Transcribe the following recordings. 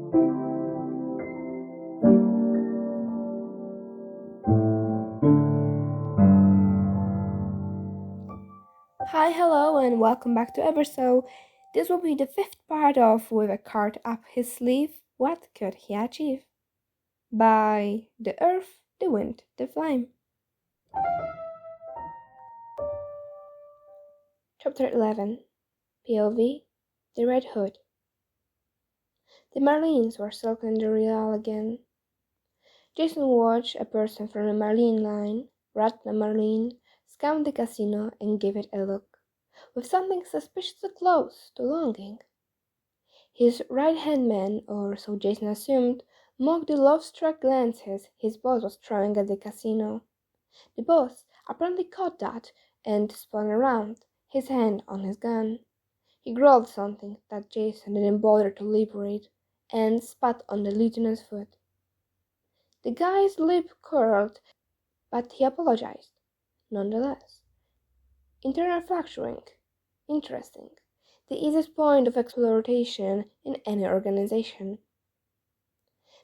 Hi, hello, and welcome back to episode. This will be the fifth part of With a Card Up His Sleeve, What Could He Achieve? By The Earth, the Wind, the Flame. Chapter 11 POV The Red Hood. The Marlines were circling the Real again. Jason watched a person from the Marlene line, Ratna Marlene, scan the casino and give it a look, with something suspiciously close to longing. His right-hand man, or so Jason assumed, mocked the love-struck glances his boss was throwing at the casino. The boss apparently caught that and spun around, his hand on his gun. He growled something that Jason didn't bother to liberate, and spat on the lieutenant's foot. The guy's lip curled, but he apologized, nonetheless. Internal fracturing. Interesting. The easiest point of exploitation in any organization.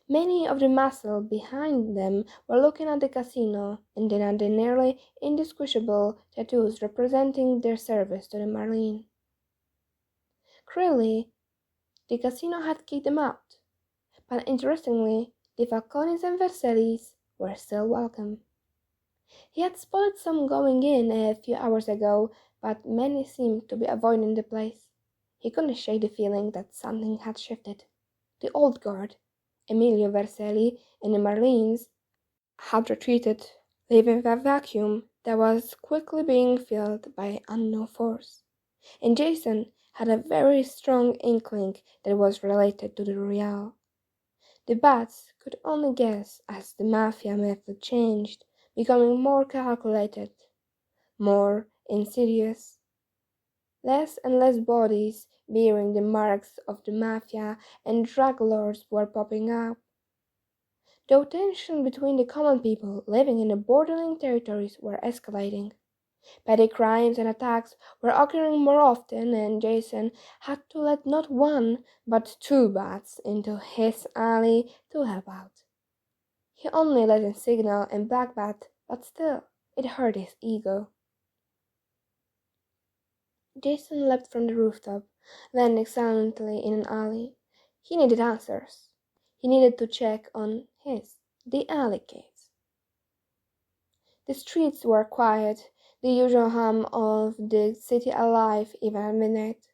Many of the muscle behind them were looking at the casino and then at the nearly indistinguishable tattoos representing their service to the Marine. Clearly, the casino had kicked them out, but interestingly, the Falcones and Vercellis were still welcome. He had spotted some going in a few hours ago, but many seemed to be avoiding the place. He couldn't shake the feeling that something had shifted. The old guard, Emilio Vercelli, and the Marlines had retreated, leaving a vacuum that was quickly being filled by unknown force. And Jason had a very strong inkling that it was related to the Real. The bats could only guess as the mafia method changed, becoming more calculated, more insidious. Less and less bodies bearing the marks of the mafia and drug lords were popping up. Though tension between the common people living in the borderline territories were escalating. Petty crimes and attacks were occurring more often, and Jason had to let not one but two bats into his alley to help out. He only let in Signal and Black Bat, but still, it hurt his ego. Jason leapt from the rooftop, landing silently in an alley. He needed answers. He needed to check on the alley kids. The streets were quiet, the usual hum of the city alive even at midnight.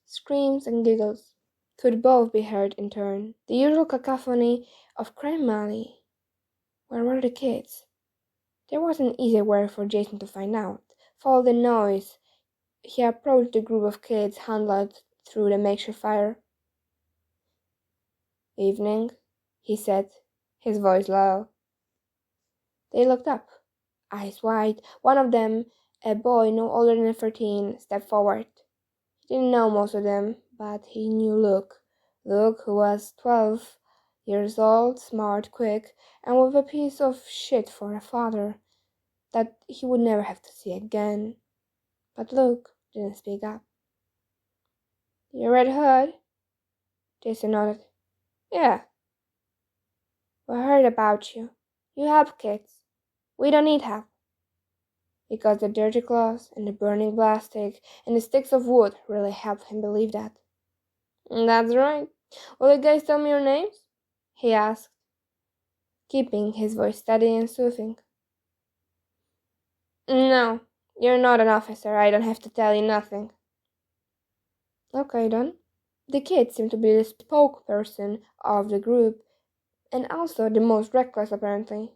Screams and giggles could both be heard in turn, the usual cacophony of Crime Alley. Where were the kids? There was an easy way for Jason to find out. Follow the noise. He approached the group of kids huddled through the makeshift fire. "Evening," he said, his voice low. They looked up, eyes wide. One of them, a boy no older than 13, stepped forward. He didn't know most of them, but he knew Luke. Luke, who was 12 years old, smart, quick, and with a piece of shit for a father that he would never have to see again. But Luke didn't speak up. "You Red Hood?" Jason nodded. "Yeah. We heard about you. You help kids. We don't need help." Because the dirty clothes and the burning plastic and the sticks of wood really helped him believe that. "That's right. Will you guys tell me your names?" he asked, keeping his voice steady and soothing. "No. You're not an officer. I don't have to tell you nothing." "Okay, then." The kid seemed to be the spokesperson of the group, and also the most reckless, apparently.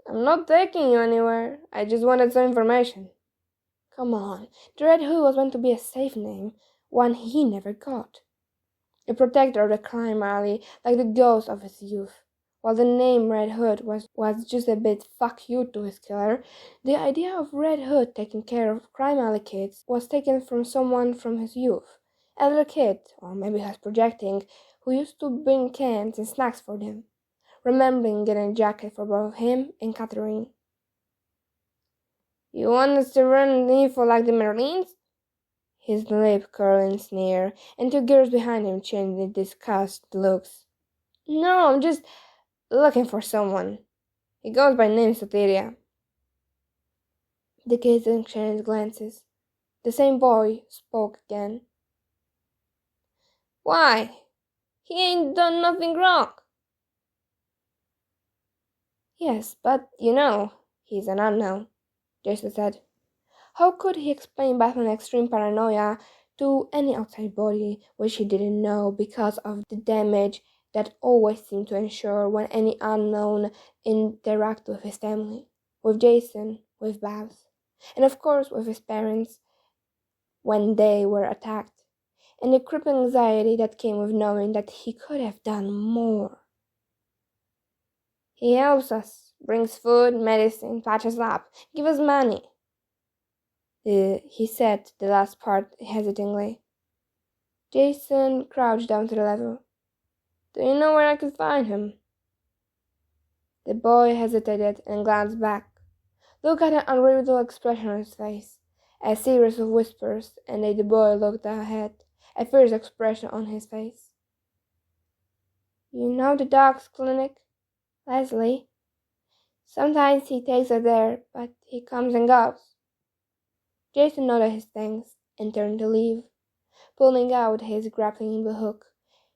"I'm not taking you anywhere. I just wanted some information." Come on, the Red Hood was meant to be a safe name, one he never got. A protector of the crime alley, like the ghost of his youth. While the name Red Hood was just a bit fuck you to his killer, the idea of Red Hood taking care of crime alley kids was taken from someone from his youth. A little kid, or maybe he was projecting, who used to bring cans and snacks for them, remembering getting a jacket for both him and Catherine. "You want us to run info like the Marines?" His lip curled in sneer, and two girls behind him changed in disgusted looks. No, I'm just looking for someone. He goes by name Soteria. The kids exchanged glances. The same boy spoke again. Why? He ain't done nothing wrong. Yes, but he's an unknown, Jason said. How could he explain Batman's extreme paranoia to any outside body which he didn't know because of the damage that always seemed to ensure when any unknown interacted with his family, with Jason, with Babs, and of course with his parents when they were attacked, and the crippling anxiety that came with knowing that he could have done more. He helps us, brings food, medicine, patches up, give us money. He said the last part hesitatingly. Jason crouched down to the level. Do you know where I could find him? The boy hesitated and glanced back. Look at the unreadable expression on his face. A series of whispers, and then the boy looked ahead, a fierce expression on his face. You know the dog's clinic? Leslie. Sometimes he takes us there, but he comes and goes. Jason nodded his thanks and turned to leave, pulling out his grappling hook.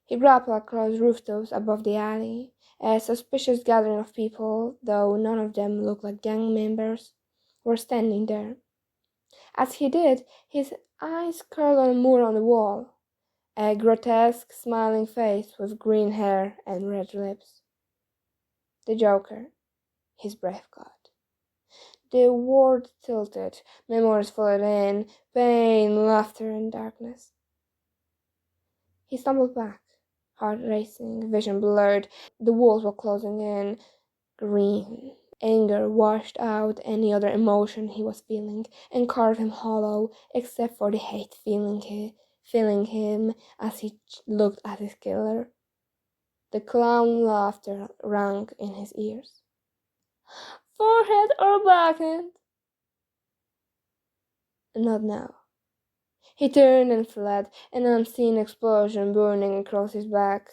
He grappled across rooftops above the alley. A suspicious gathering of people, though none of them looked like gang members, were standing there. As he did, his eyes curled on a mural on the wall, a grotesque smiling face with green hair and red lips. The Joker, his brave god. The world tilted, memories flooded in, pain, laughter, and darkness. He stumbled back, heart racing, vision blurred. The walls were closing in. Green. Anger washed out any other emotion he was feeling and carved him hollow, except for the hate filling him as he looked at his killer. The clown laughter rang in his ears. Forehead or blackened? Not now. He turned and fled, an unseen explosion burning across his back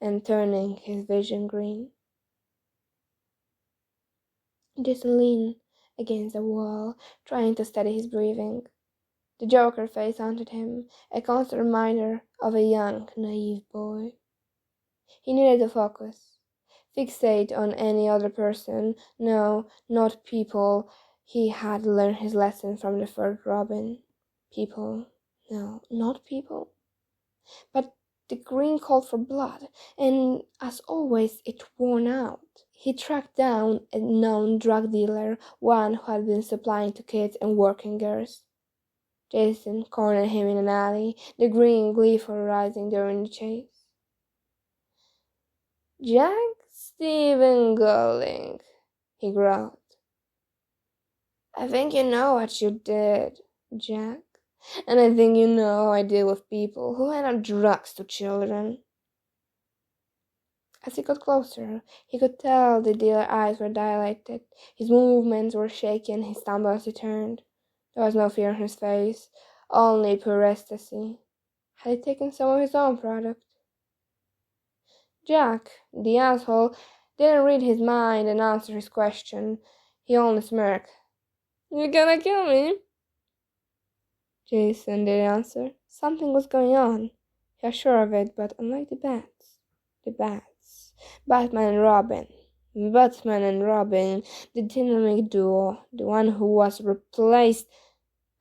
and turning his vision green. Jason leaned against the wall, trying to steady his breathing. The Joker face haunted him, a constant reminder of a young, naive boy. He needed to focus, fixate on any other person, no, not people. He had learned his lesson from the first Robin. People, no, not people. But the green called for blood, and as always it won out. He tracked down a known drug dealer, one who had been supplying to kids and working girls. Jason cornered him in an alley, the green gleeful rising during the chase. Jack Stephen Golding, he growled. I think you know what you did, Jack, and I think you know how I deal with people who hand out drugs to children. As he got closer, he could tell the dealer's eyes were dilated, his movements were shaken, he stumbled as he turned. There was no fear in his face, only pure ecstasy. Had he taken some of his own product? Jack, the asshole, didn't read his mind and answer his question. He only smirked. You gonna kill me? Jason didn't answer. Something was going on. He was sure of it, but unlike the bats, Batman and Robin, the dynamic duo, the one who was replaced.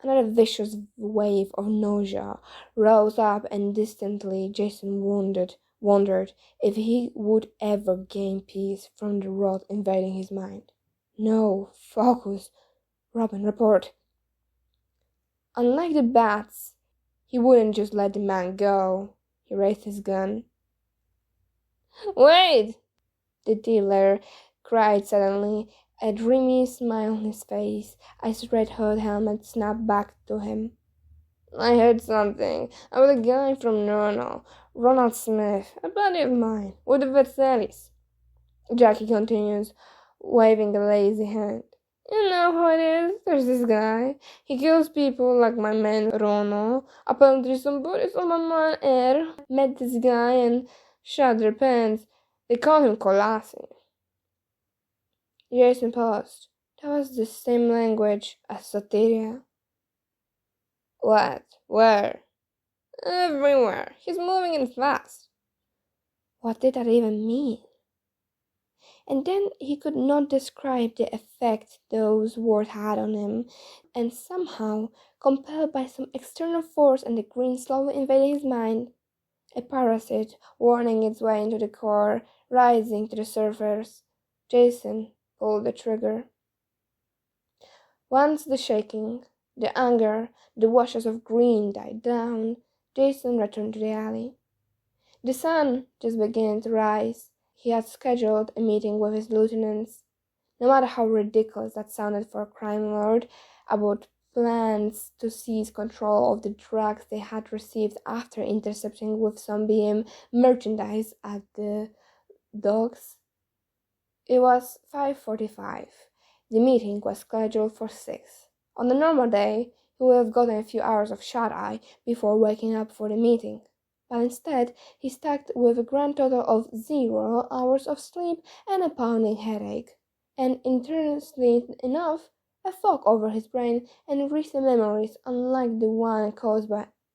Another vicious wave of nausea rose up, and distantly Jason wondered if he would ever gain peace from the wrath invading his mind. No, focus. Robin, report. Unlike the bats, he wouldn't just let the man go. He raised his gun. Wait! The dealer cried suddenly, a dreamy smile on his face, as his red hood helmet snapped back to him. I heard something about a guy from Ronald Smith, a buddy of mine, with the Versailles. Jackie continues, waving a lazy hand. You know how it is. There's this guy. He kills people like my man Rono. Apparently somebody from my man Met this guy and shot their pants. They call him Colasi. Jason paused. That was the same language as Soteria. What? Where? Everywhere. He's moving in fast. What did that even mean? And then he could not describe the effect those words had on him, and somehow, compelled by some external force and the green slowly invading his mind, a parasite worming its way into the core, rising to the surface, Jason pulled the trigger. Once the shaking, the anger, the washes of green died down, Jason returned to the alley. The sun just began to rise. He had scheduled a meeting with his lieutenants. No matter how ridiculous that sounded for a crime lord, about plans to seize control of the drugs they had received after intercepting with some BM merchandise at the docks. It was 5:45. The meeting was scheduled for 6. On a normal day, he would have gotten a few hours of shut-eye before waking up for the meeting. But instead, he stacked with a grand total of 0 hours of sleep and a pounding headache, and interestingly enough, a fog over his brain and recent memories unlike the one caused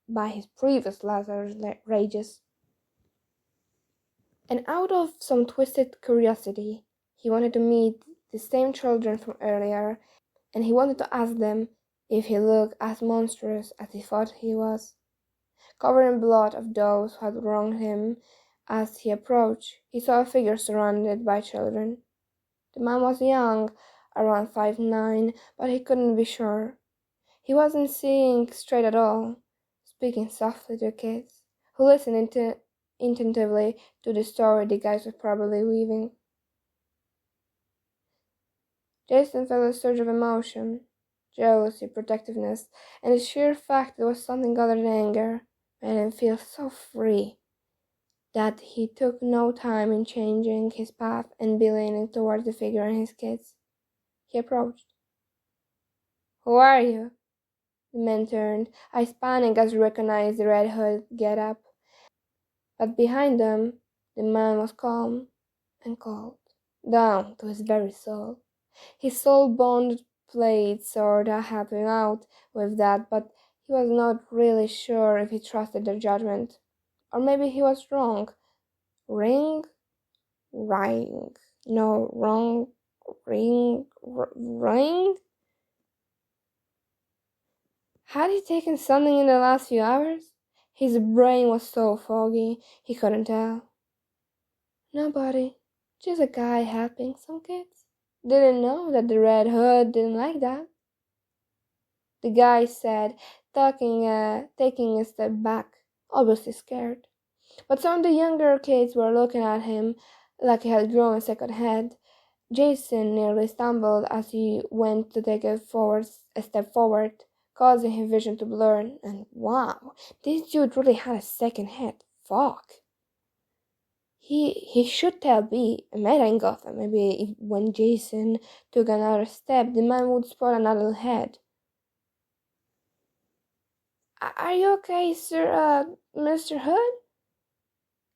by his previous Lazarus rages. And out of some twisted curiosity, he wanted to meet the same children from earlier, and he wanted to ask them if he looked as monstrous as he thought he was. Covered in blood of those who had wronged him, as he approached, he saw a figure surrounded by children. The man was young, around 5'9", but he couldn't be sure. He wasn't seeing straight at all, speaking softly to the kids, who listened attentively to the story the guys were probably weaving. Jason felt a surge of emotion, jealousy, protectiveness, and the sheer fact that it was something other than anger made him feel so free that he took no time in changing his path and leaning towards the figure and his kids. He approached. "Who are you?" The man turned, eyes spanning as he recognized the Red Hood get-up. But behind them, the man was calm and cold, down to his very soul. His soul-bond played sort of helped him out with that, but he was not really sure if he trusted their judgment. Or maybe he was wrong. Ring? Ring. No, wrong. Ring? Ring? Had he taken something in the last few hours? His brain was so foggy, he couldn't tell. Nobody. Just a guy helping some kids. Didn't know that the Red Hood didn't like that. The guy said, taking a step back, obviously scared. But some of the younger kids were looking at him like he had grown a second head. Jason nearly stumbled as he went to take a step forward, causing his vision to blur. And wow, this dude really had a second head. Fuck. He should tell B, a man in Gotham. Maybe when Jason took another step, the man would spot another head. "Are you okay, sir, Mr. Hood?"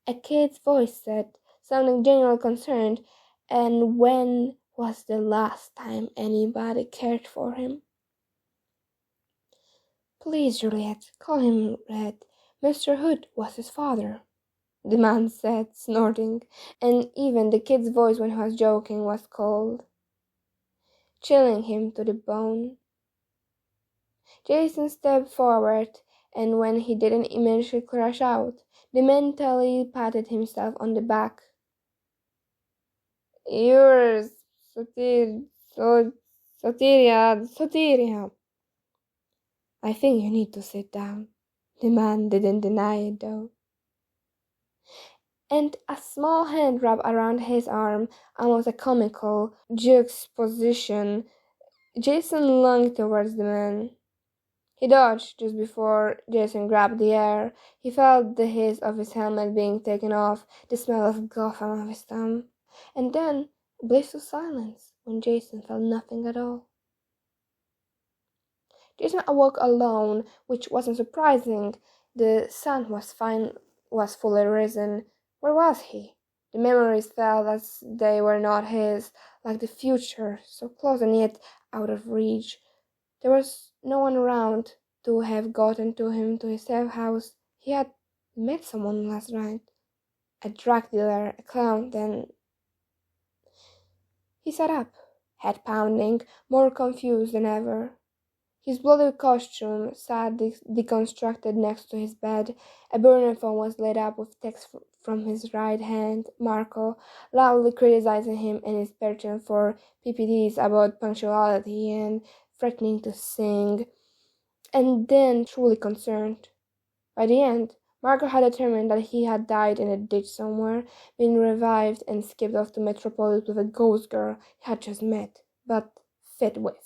A kid's voice said, sounding genuinely concerned. And when was the last time anybody cared for him? "Please, Juliet, call him Red. Mr. Hood was his father," the man said, snorting, and even the kid's voice when he was joking was cold, chilling him to the bone. Jason stepped forward, and when he didn't immediately crash out, the mentally patted himself on the back. "You're Soteria. I think you need to sit down." The man didn't deny it, though. And a small hand wrapped around his arm, almost a comical juxtaposition. Jason lunged towards the man. He dodged just before Jason grabbed the air. He felt the hiss of his helmet being taken off, the smell of Gotham on his thumb, and then a bliss of silence when Jason felt nothing at all. Jason awoke alone, which wasn't surprising. The sun was fully risen. Where was he? The memories felt as they were not his, like the future, so close and yet out of reach. There was no one around to have gotten to him to his safe house. He had met someone last night, a drug dealer, a clown. Then he sat up, head pounding, more confused than ever. His bloody costume sat deconstructed next to his bed. A burner phone was lit up with text from his right hand, Marco, loudly criticizing him and his patron for PPDs about punctuality and threatening to sing, and then truly concerned. By the end, Marco had determined that he had died in a ditch somewhere, been revived, and skipped off to Metropolis with a ghost girl he had just met, but fit with.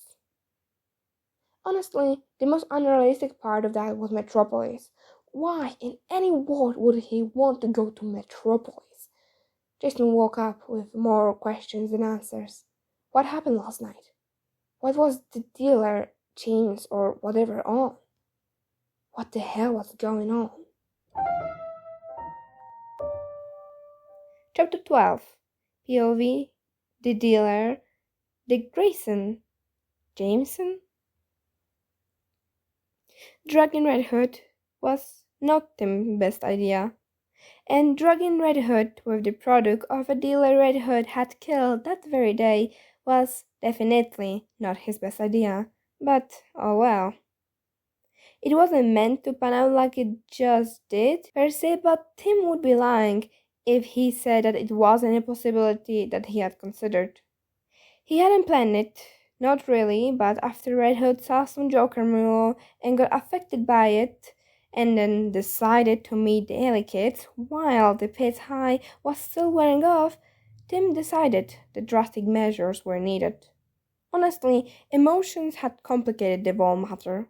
Honestly, the most unrealistic part of that was Metropolis. Why in any world would he want to go to Metropolis? Jason woke up with more questions than answers. What happened last night? What was the dealer, James, or whatever on? What the hell was going on? Chapter 12. POV, the dealer, Dick Grayson, Jameson? Dragging Red Hood was not Tim's best idea, and dragging Red Hood with the product of a dealer Red Hood had killed that very day was definitely not his best idea, but oh well. It wasn't meant to pan out like it just did, per se, but Tim would be lying if he said that it wasn't a possibility that he had considered. He hadn't planned it, not really, but after Red Hood saw some Joker mural and got affected by it, and then decided to meet the alley kids while the pit's high was still wearing off, Tim decided that drastic measures were needed. Honestly, emotions had complicated the whole matter.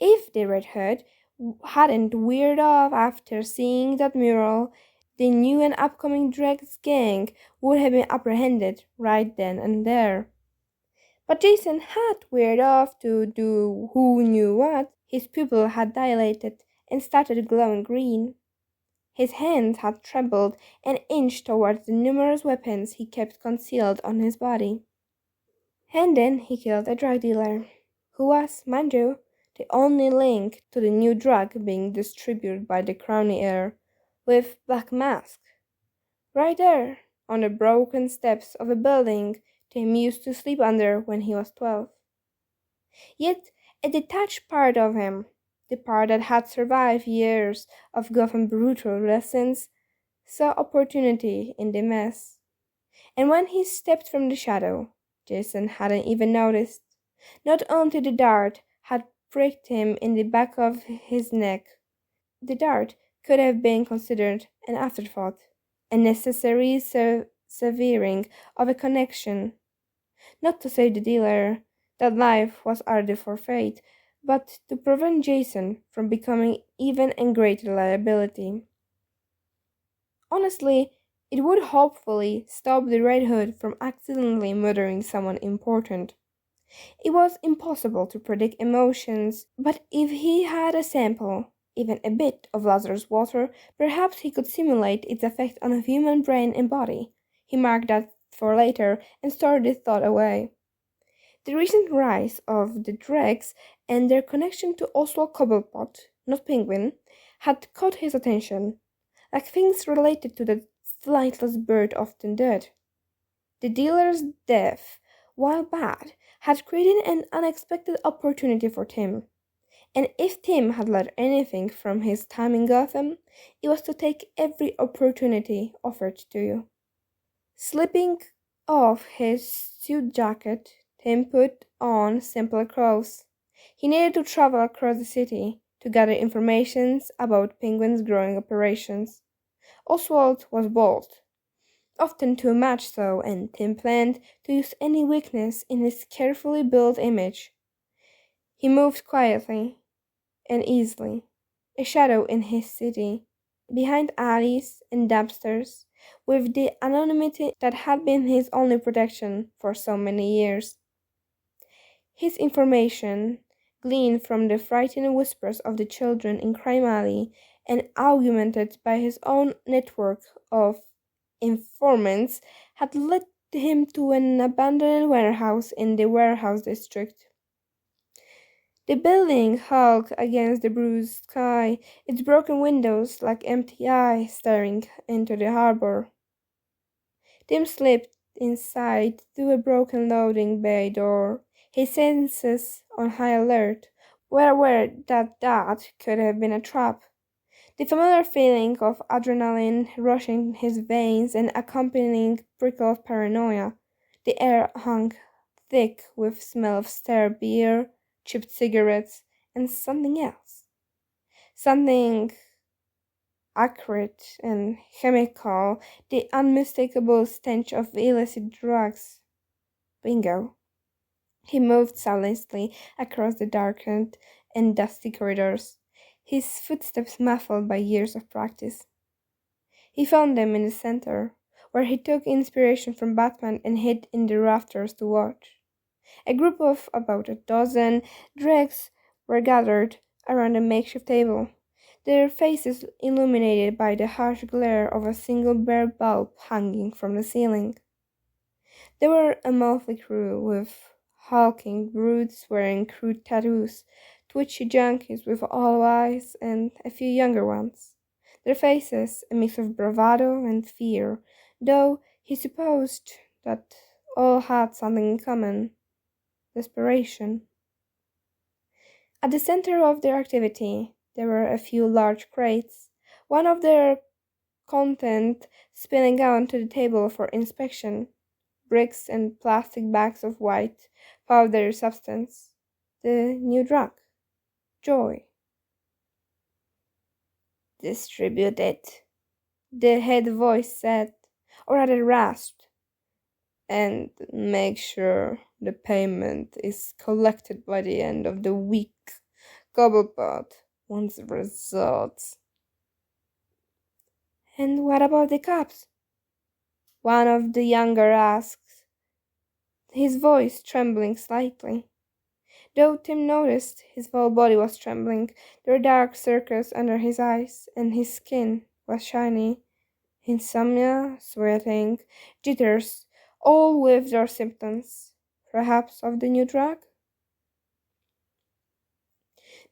If the Red Hood hadn't weird off after seeing that mural, the new and upcoming Dregs gang would have been apprehended right then and there. But Jason had weared off to do who knew what. His pupil had dilated and started glowing green. His hands had trembled and inched towards the numerous weapons he kept concealed on his body. And then he killed a drug dealer, who was, mind you, the only link to the new drug being distributed by the Crowny heir, with Black Mask. Right there, on the broken steps of a building Tim used to sleep under when he was 12. Yet a detached part of him, the part that had survived years of Gotham brutal lessons, saw opportunity in the mess. And when he stepped from the shadow, Jason hadn't even noticed, not until the dart had pricked him in the back of his neck. The dart could have been considered an afterthought, a necessary severing of a connection. Not to save the dealer, that life was already forfeit, but to prevent Jason from becoming even a greater liability. Honestly, it would hopefully stop the Red Hood from accidentally murdering someone important. It was impossible to predict emotions, but if he had a sample, even a bit of Lazarus water, perhaps he could simulate its effect on a human brain and body. He marked that for later and stored the thought away. The recent rise of the Dregs and their connection to Oswald Cobblepot, not Penguin, had caught his attention, like things related to the flightless bird often did. The dealer's death, while bad, had created an unexpected opportunity for Tim. And if Tim had learned anything from his time in Gotham, it was to take every opportunity offered to you. Slipping off his suit jacket, Tim put on simple clothes. He needed to travel across the city to gather information about Penguin's growing operations. Oswald was bold, often too much so, and Tim planned to use any weakness in his carefully built image. He moved quietly and easily, a shadow in his city, behind alleys and dumpsters, with the anonymity that had been his only protection for so many years. His information, gleaned from the frightened whispers of the children in Crime Alley and augmented by his own network of informants had led him to an abandoned warehouse in the warehouse district. The building hulked against the bruised sky, its broken windows like empty eyes staring into the harbor. Tim slipped inside through a broken loading bay door, his senses on high alert, well aware that could have been a trap. The familiar feeling of adrenaline rushing his veins and accompanying prickle of paranoia. The air hung thick with smell of stale beer, chipped cigarettes, and something else. Something acrid and chemical, the unmistakable stench of illicit drugs. Bingo. He moved silently across the darkened and dusty corridors, his footsteps muffled by years of practice. He found them in the center, where he took inspiration from Batman and hid in the rafters to watch. A group of about a dozen dregs were gathered around a makeshift table, their faces illuminated by the harsh glare of a single bare bulb hanging from the ceiling. They were a motley crew, with hulking brutes wearing crude tattoos, twitchy junkies with olive eyes, and a few younger ones. Their faces a mix of bravado and fear, though he supposed that all had something in common: desperation. At the center of their activity, there were a few large crates, one of their content spilling onto the table for inspection. Bricks and plastic bags of white, powdery substance. The new drug. Joy. Distribute it, the head voice said, or rather rasped, and make sure the payment is collected by the end of the week. Cobblepot wants results. And what about the cops? One of the younger asked, his voice trembling slightly. Though Tim noticed his whole body was trembling, there were dark circles under his eyes, and his skin was shiny. Insomnia, sweating, jitters, all with their symptoms, perhaps of the new drug?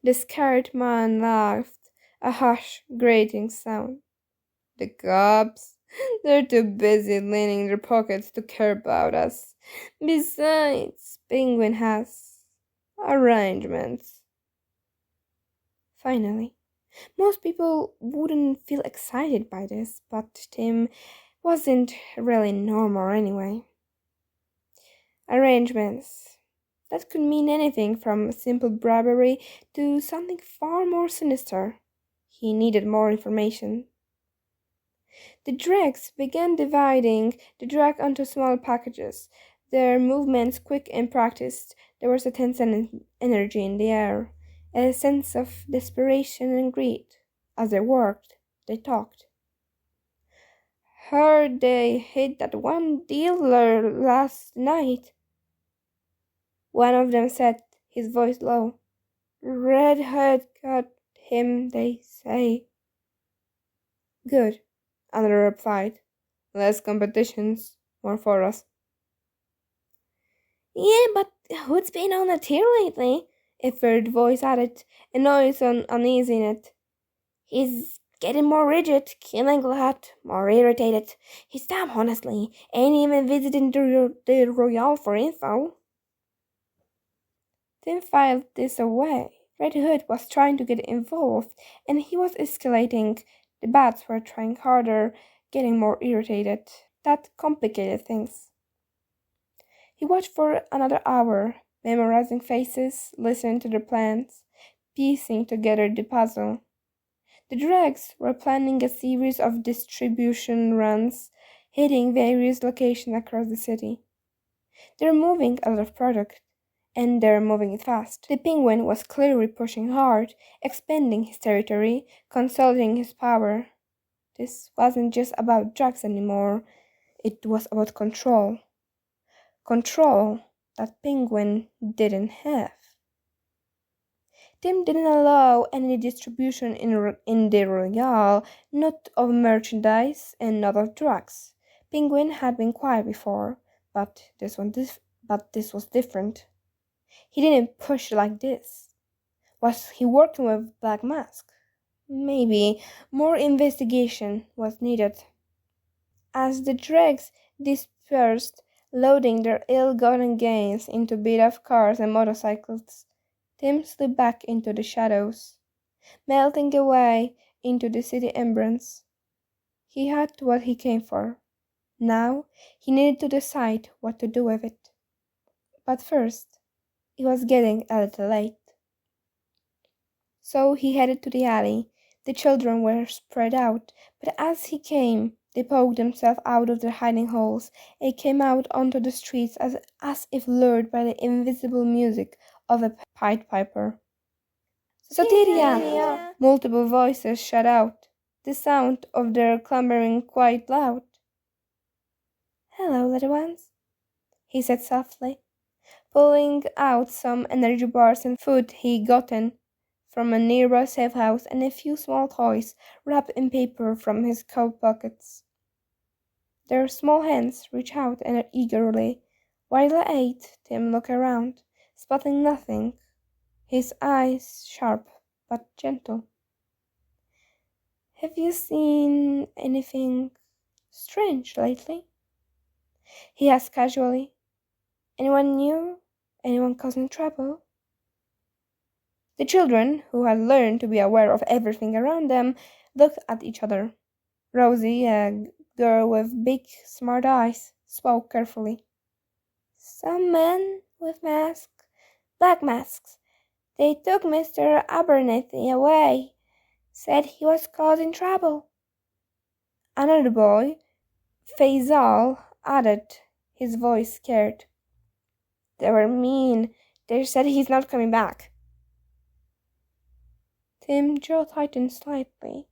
The scared man laughed, a harsh, grating sound. The cops? They're too busy lining their pockets to care about us. Besides, Penguin has arrangements. Finally, most people wouldn't feel excited by this, but Tim wasn't really normal anyway. Arrangements. That could mean anything from simple bribery to something far more sinister. He needed more information. The dregs began dividing the drug into small packages, their movements quick and practiced. There was a tense energy in the air, a sense of desperation and greed. As they worked, they talked. Heard they hit that one dealer last night, one of them said, his voice low. Red Hood got him, they say. Good, another replied. Less competitions, more for us. Yeah, but Hood's been on a tear lately, a third voice added, a noise on uneasiness. He's getting more rigid, killing a lot, more irritated. He's damn honestly, ain't even visiting the Royale for info. Tim filed this away. Red Hood was trying to get involved, and he was escalating. The bats were trying harder, getting more irritated. That complicated things. He watched for another hour, memorizing faces, listening to their plans, piecing together the puzzle. The dregs were planning a series of distribution runs, hitting various locations across the city. They're moving a lot of product, and they're moving it fast. The Penguin was clearly pushing hard, expanding his territory, consolidating his power. This wasn't just about drugs anymore, it was about control. Control that Penguin didn't have. Tim didn't allow any distribution in the Royale, not of merchandise and not of drugs. Penguin had been quiet before, but this was different. He didn't push like this. Was he working with Black Mask? Maybe more investigation was needed. As the dregs dispersed, loading their ill-gotten gains into beat-up cars and motorcycles, Tim slipped back into the shadows, melting away into the city ambience. He had what he came for. Now he needed to decide what to do with it. But first, it was getting a little late. So he headed to the alley. The children were spread out, but as he came, they poked themselves out of their hiding holes and came out onto the streets as if lured by the invisible music of a Pied Piper. Soteria! Multiple voices shut out, the sound of their clamoring quite loud. Hello, little ones, he said softly, pulling out some energy bars and food he'd gotten from a nearby safe house and a few small toys wrapped in paper from his coat pockets. Their small hands reached out and eagerly. While they ate, Tim looked around, spotting nothing, his eyes sharp but gentle. Have you seen anything strange lately? He asked casually. Anyone new? Anyone causing trouble? The children, who had learned to be aware of everything around them, looked at each other. Rosie, a girl with big, smart eyes, spoke carefully. Some men with masks, black masks. They took Mr. Abernethy away. Said he was causing trouble. Another boy, Faisal, added, his voice scared. They were mean. They said he's not coming back. Tim's jaw tightened slightly.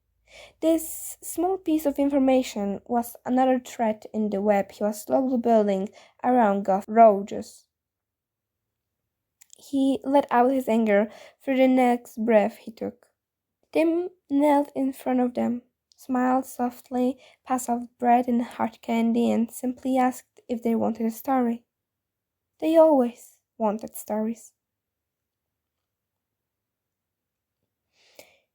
This small piece of information was another thread in the web he was slowly building around Gough Rogers. He let out his anger for the next breath he took. Tim knelt in front of them, smiled softly, passed off bread and hard candy, and simply asked if they wanted a story. They always wanted stories.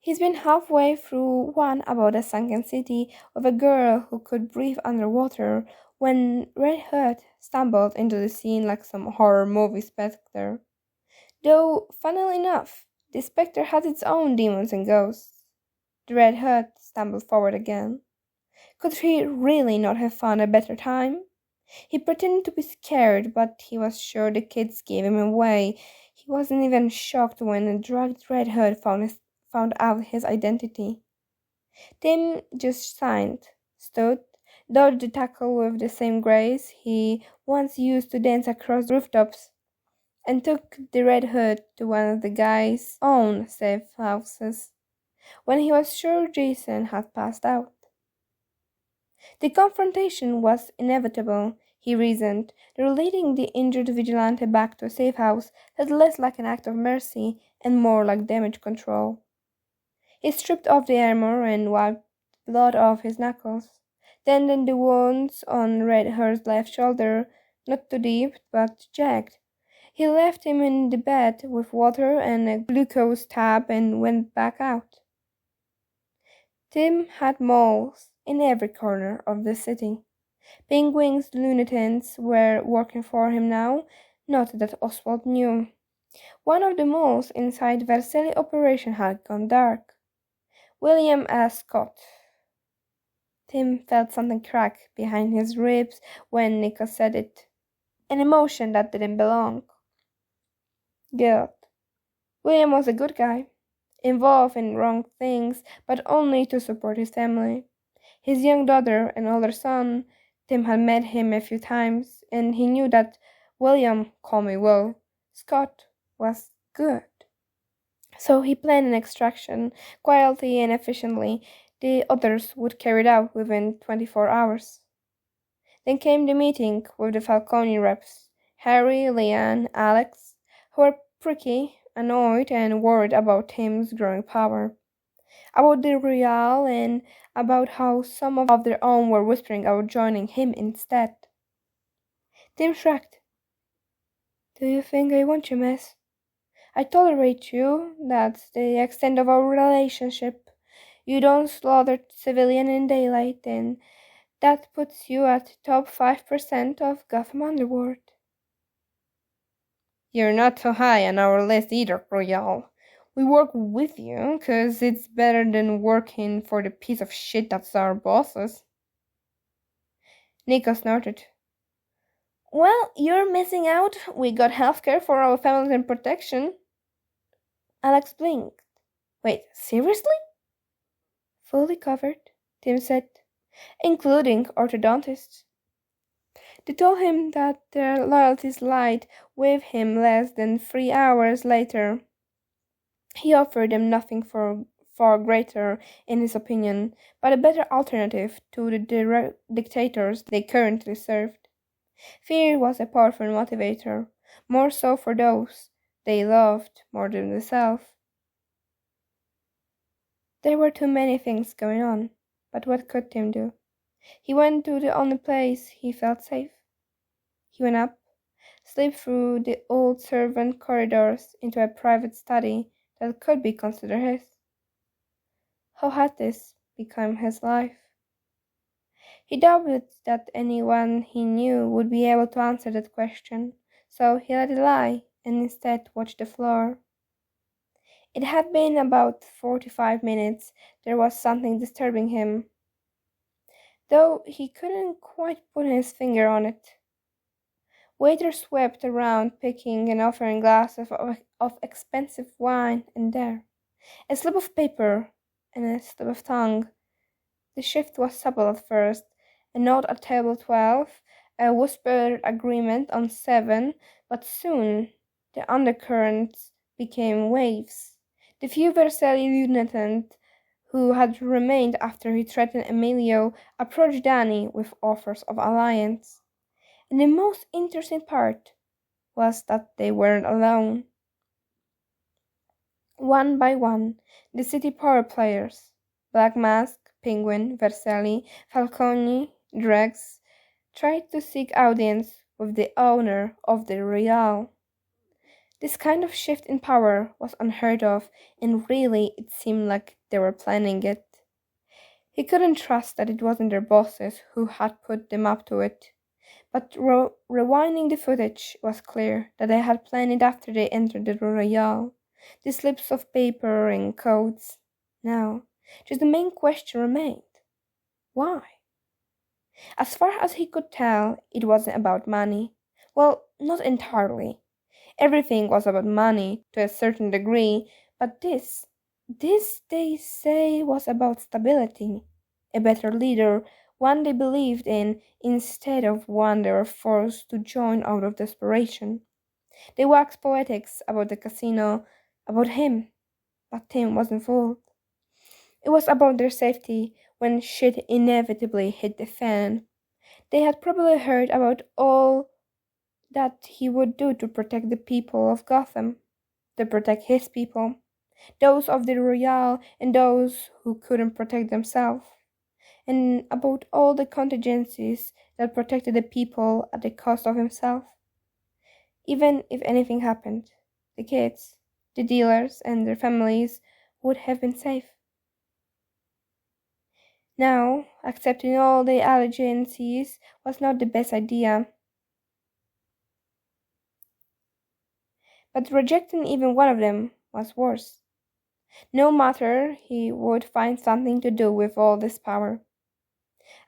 He's been halfway through one about a sunken city of a girl who could breathe underwater when Red Hood stumbled into the scene like some horror movie spectre. Though, funnily enough, the spectre has its own demons and ghosts. The Red Hood stumbled forward again. Could he really not have found a better time? He pretended to be scared, but he was sure the kids gave him away. He wasn't even shocked when a drugged Red Hood found out his identity. Tim just signed, stood, dodged the tackle with the same grace he once used to dance across rooftops, and took the Red Hood to one of the guy's own safe houses, when he was sure Jason had passed out. The confrontation was inevitable, he reasoned. Leading the injured vigilante back to a safe house felt less like an act of mercy and more like damage control. He stripped off the armor and wiped blood off his knuckles, tended the wounds on Red Hood's left shoulder, not too deep, but jagged. He left him in the bed with water and a glucose tab and went back out. Tim had moles in every corner of the city. Penguin's lunatics were working for him now, not that Oswald knew. One of the moles inside Vercelli operation had gone dark. William S. Scott. Tim felt something crack behind his ribs when Nico said it. An emotion that didn't belong. Guilt. William was a good guy, involved in wrong things, but only to support his family. His young daughter and older son, Tim had met him a few times, and he knew that William, call me Will, Scott, was good. So he planned an extraction, quietly and efficiently. The others would carry it out within 24 hours. Then came the meeting with the Falcone reps, Harry, Leanne, Alex, who were pricky, annoyed, and worried about Tim's growing power. about the Royale and about how some of their own were whispering about joining him instead. Tim shrugged. Do you think I want you, miss? I tolerate you. That's the extent of our relationship. You don't slaughter civilian in daylight, and that puts you at top 5% of Gotham Underworld. You're not too high on our list either, Royale. We work with you 'cause it's better than working for the piece of shit that's our bosses. Nico snorted. Well, you're missing out. We got healthcare for our families and protection. Alex blinked. Wait, seriously? Fully covered, Tim said, including orthodontists. They told him that their loyalties lied with him less than 3 hours later. He offered them nothing far greater, in his opinion, but a better alternative to the direct dictators they currently served. Fear was a powerful motivator, more so for those they loved more than themselves. There were too many things going on, but what could Tim do? He went to the only place he felt safe. He went up, slipped through the old servant corridors into a private study that could be considered his. How had this become his life? He doubted that anyone he knew would be able to answer that question, so he let it lie and instead watched the floor. It had been about 45 minutes. There was something disturbing him, though he couldn't quite put his finger on it. Waiters swept around, picking and offering glasses of expensive wine, and there, a slip of paper and a slip of tongue. The shift was subtle at first, a note at table 12, a whispered agreement on 7, but soon the undercurrents became waves. The few Versailles lieutenants who had remained after he threatened Emilio approached Danny with offers of alliance. And the most interesting part was that they weren't alone. One by one, the city power players, Black Mask, Penguin, Versailles, Falcone, Drex, tried to seek audience with the owner of the Royale. This kind of shift in power was unheard of, and really it seemed like they were planning it. He couldn't trust that it wasn't their bosses who had put them up to it. But rewinding the footage was clear that they had planned it after they entered the Royale. The slips of paper and codes. Now, just the main question remained. Why? As far as he could tell, it wasn't about money. Well, not entirely. Everything was about money to a certain degree, but this they say was about stability. A better leader, one they believed in instead of one they were forced to join out of desperation. They waxed poetics about the casino, about him, but Tim wasn't fooled. It was about their safety when shit inevitably hit the fan. They had probably heard about all that he would do to protect the people of Gotham, to protect his people, those of the Royale and those who couldn't protect themselves, and about all the contingencies that protected the people at the cost of himself. Even if anything happened, the kids, the dealers, and their families would have been safe. Now, accepting all the allegiances was not the best idea. But rejecting even one of them was worse. No matter, he would find something to do with all this power.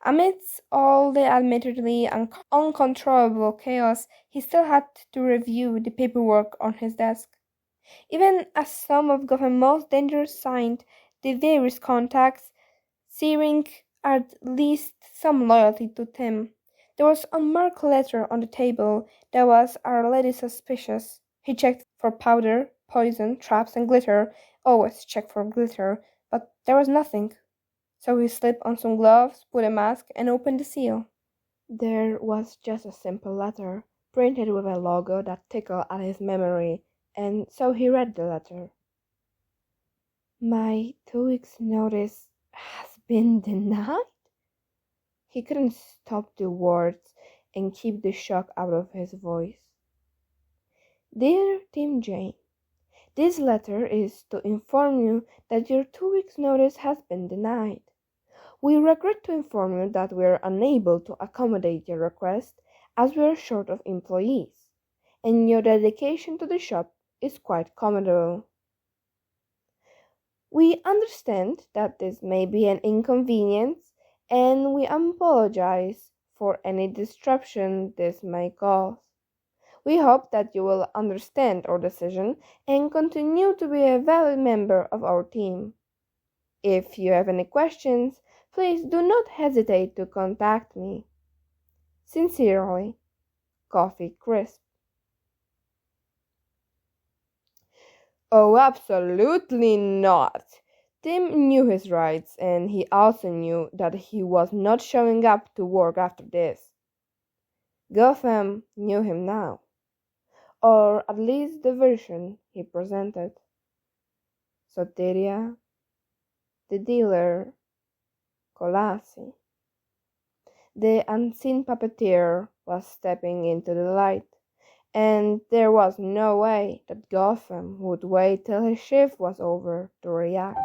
Amidst all the admittedly uncontrollable chaos, he still had to review the paperwork on his desk. Even as some of Gotham's most dangerous signed the various contacts, searing at least some loyalty to Tim. There was a unmarked letter on the table that was Our Lady suspicious. He checked for powder, poison, traps, and glitter. Always check for glitter, but there was nothing. So he slipped on some gloves, put a mask, and opened the seal. There was just a simple letter, printed with a logo that tickled at his memory, and so he read the letter. My 2 weeks notice has been denied? He couldn't stop the words and keep the shock out of his voice. Dear Tim Jane, this letter is to inform you that your 2 weeks notice has been denied. We regret to inform you that we are unable to accommodate your request as we are short of employees, and your dedication to the shop is quite commendable. We understand that this may be an inconvenience, and we apologize for any disruption this may cause. We hope that you will understand our decision and continue to be a valued member of our team. If you have any questions, please do not hesitate to contact me. Sincerely, Coffee Crisp. Oh, absolutely not! Tim knew his rights, and he also knew that he was not showing up to work after this. Gotham knew him now, or at least the version he presented. Soteria, the dealer, Colasi. The unseen puppeteer was stepping into the light, and there was no way that Gotham would wait till his shift was over to react.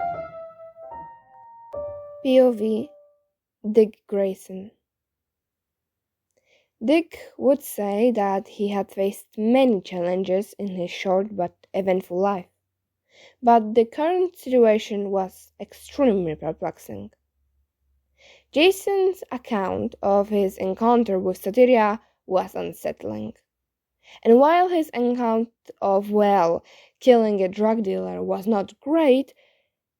POV Dick Grayson. Dick would say that he had faced many challenges in his short but eventful life, but the current situation was extremely perplexing. Jason's account of his encounter with Soteria was unsettling. And while his account of, killing a drug dealer was not great,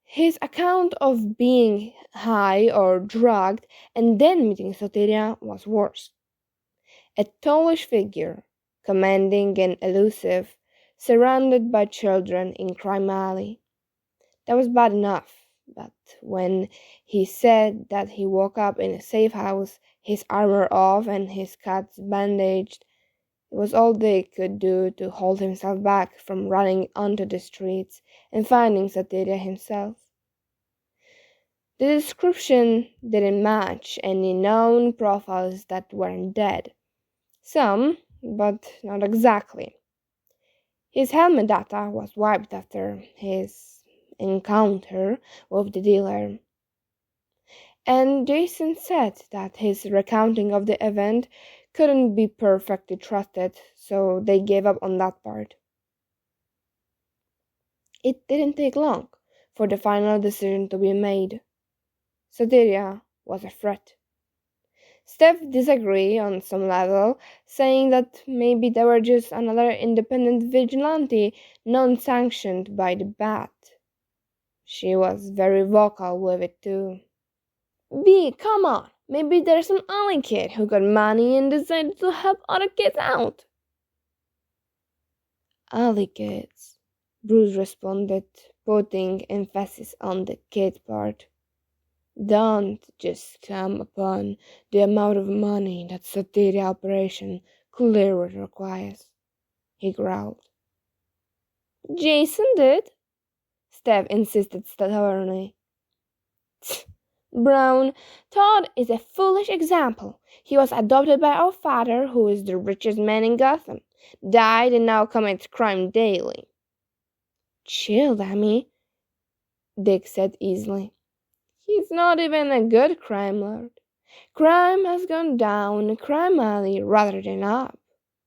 his account of being high or drugged and then meeting Soteria was worse. A tallish figure, commanding and elusive, surrounded by children in Crime Alley. That was bad enough, but when he said that he woke up in a safe house, his armor off and his cuts bandaged, it was all Dick could do to hold himself back from running onto the streets and finding Soteria himself. The description didn't match any known profiles that weren't dead. Some, but not exactly. His helmet data was wiped after his encounter with the dealer, and Jason said that his recounting of the event couldn't be perfectly trusted, so they gave up on that part. It didn't take long for the final decision to be made. Soteria was a threat. Steph disagreed on some level, saying that maybe they were just another independent vigilante non-sanctioned by the Bat. She was very vocal with it too. B, come on! Maybe there's some alley kid who got money and decided to help other kids out. Alley kids, Bruce responded, putting emphasis on the kid part. Don't just come upon the amount of money that Soteria operation clearly requires, he growled. Jason did, Steph insisted stubbornly. Brown, Todd is a foolish example. He was adopted by our father, who is the richest man in Gotham, died and now commits crime daily. Chill, Dammy, Dick said easily. He's not even a good crime lord. Crime has gone down a crime alley rather than up,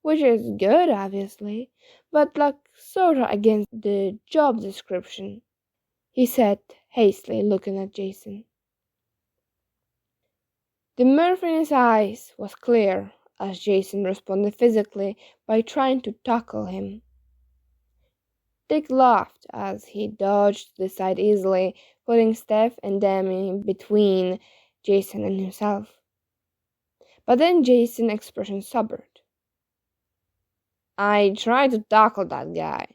which is good, obviously, but like sorta against the job description, he said hastily, looking at Jason. The mirth in his eyes was clear as Jason responded physically by trying to tackle him. Dick laughed as he dodged to the side easily, putting Steph and Demi between Jason and himself. But then Jason's expression sobered. I tried to tackle that guy.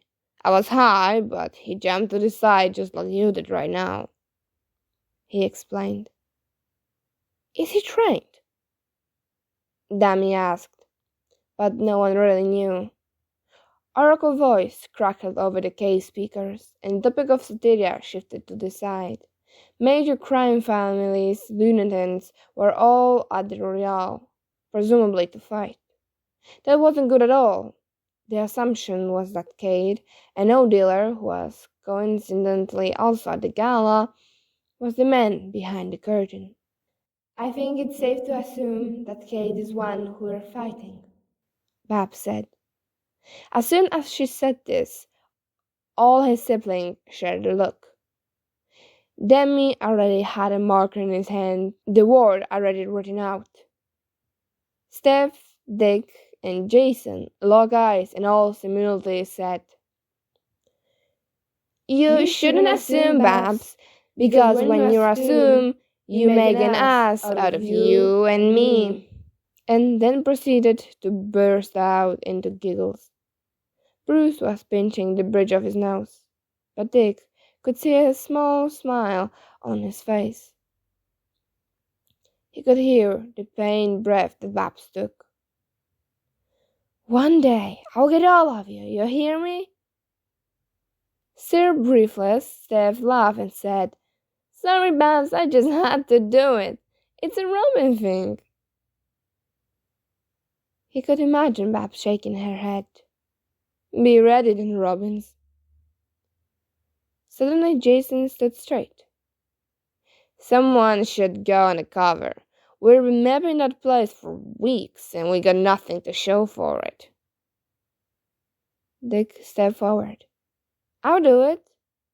I was high, but he jumped to the side just like you did right now, he explained. Is he trained? Demi asked, but no one really knew. Oracle voice crackled over the case speakers, and the topic of satire shifted to the side. Major crime families, lunatics, were all at the Royale, presumably to fight. That wasn't good at all. The assumption was that Cade, an old dealer who was coincidentally also at the gala, was the man behind the curtain. I think it's safe to assume that Cade is one who we're fighting, Babs said. As soon as she said this, all his siblings shared a look. Demi already had a marker in his hand, the word already written out. Steph, Dick, and Jason locked eyes and all simultaneously said, You shouldn't assume, Babs, because when you assume, you make an ass out of you and me. And then proceeded to burst out into giggles. Bruce was pinching the bridge of his nose, but Dick could see a small smile on his face. He could hear the pained breath that Babs took. One day, I'll get all of you, you hear me? Sir Briefless Steph laughed and said, Sorry, Babs, I just had to do it. It's a Robin thing. He could imagine Babs shaking her head. Be ready then, Robbins. Suddenly Jason stood straight. Someone should go on the cover. We've been mapping that place for weeks, and we got nothing to show for it. Dick stepped forward. I'll do it,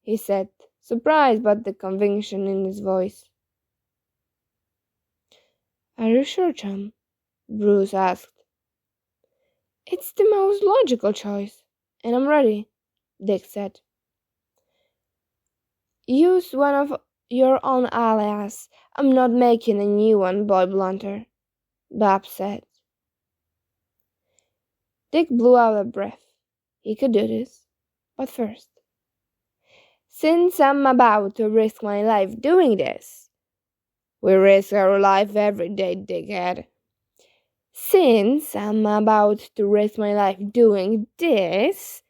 he said, surprised by the conviction in his voice. Are you sure, chum? Bruce asked. It's the most logical choice, and I'm ready, Dick said. Use one of your own alias. I'm not making a new one, Boy Blunter, Babs said. Dick blew out a breath. He could do this, but first. Since I'm about to risk my life doing this. We risk our life every day, dickhead. Since I'm about to risk my life doing this,